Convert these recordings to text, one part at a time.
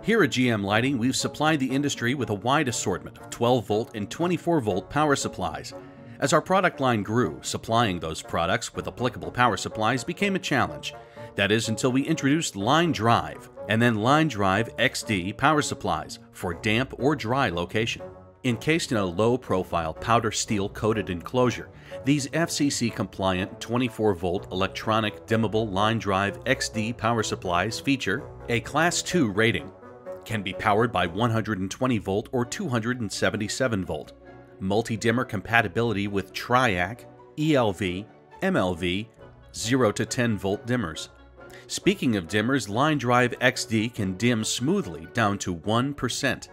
Here at GM Lighting, we've supplied the industry with a wide assortment of 12-volt and 24-volt power supplies. As our product line grew, supplying those products with applicable power supplies became a challenge. That is, until we introduced LineDrive, and then LineDrive XD power supplies for damp or dry location. Encased in a low-profile powder steel-coated enclosure, these FCC-compliant 24-volt electronic dimmable LineDrive XD power supplies feature a Class 2 rating, can be powered by 120-volt or 277-volt, multi-dimmer compatibility with Triac, ELV, MLV, 0 to 10-volt dimmers. Speaking of dimmers, LineDrive XD can dim smoothly down to 1%.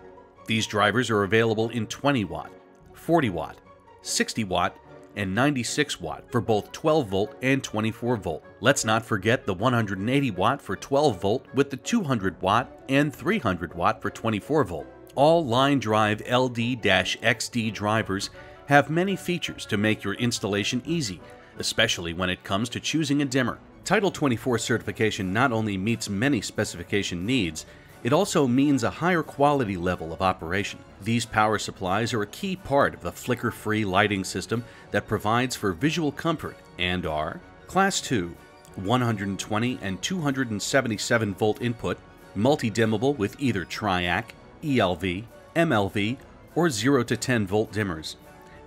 These drivers are available in 20-watt, 40-watt, 60-watt, and 96-watt for both 12-volt and 24-volt. Let's not forget the 180-watt for 12-volt with the 200-watt and 300-watt for 24-volt. All LineDrive LD-XD drivers have many features to make your installation easy, especially when it comes to choosing a dimmer. Title 24 certification not only meets many specification needs, it also means a higher quality level of operation. These power supplies are a key part of the flicker-free lighting system that provides for visual comfort and are Class 2, 120 and 277-volt input, multi-dimmable with either Triac, ELV, MLV, or 0 to 10-volt dimmers,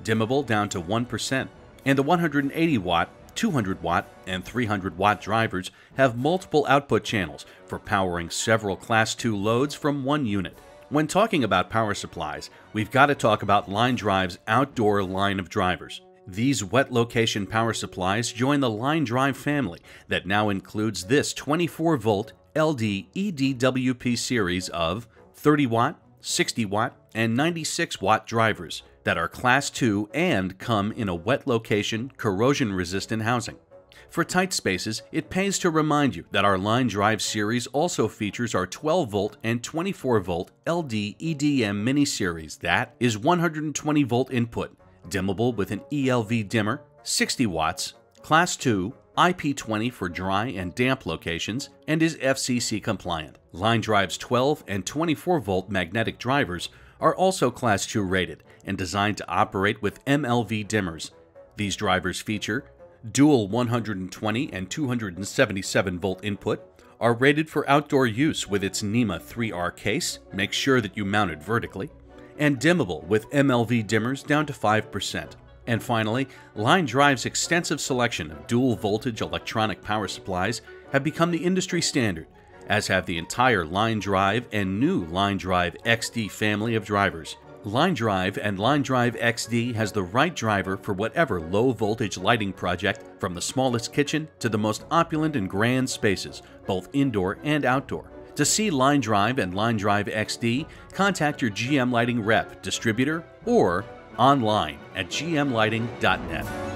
dimmable down to 1%, and the 180-watt, 200-watt, and 300-watt drivers have multiple output channels for powering several Class 2 loads from one unit. When talking about power supplies, we've got to talk about LineDrive's outdoor line of drivers. These wet location power supplies join the LineDrive family that now includes this 24-volt LD EDWP series of 30-watt, 60-watt, and 96-watt drivers that are Class 2 and come in a wet location, corrosion-resistant housing. For tight spaces, it pays to remind you that our LineDrive series also features our 12-volt and 24-volt LD EDM mini series that is 120-volt input, dimmable with an ELV dimmer, 60 watts, Class 2, IP20 for dry and damp locations, and is FCC compliant. LineDrive's 12 and 24-volt magnetic drivers are also Class 2 rated and designed to operate with MLV dimmers. These drivers feature dual 120 and 277-volt input, are rated for outdoor use with its NEMA 3R case, make sure that you mount it vertically, and dimmable with MLV dimmers down to 5%. And finally, LineDrive's extensive selection of dual-voltage electronic power supplies have become the industry standard, as have the entire LineDrive and new LineDrive XD family of drivers. LineDrive and LineDrive XD has the right driver for whatever low-voltage lighting project, from the smallest kitchen to the most opulent and grand spaces, both indoor and outdoor. To see LineDrive and LineDrive XD, contact your GM Lighting rep, distributor, or online at gmlighting.net.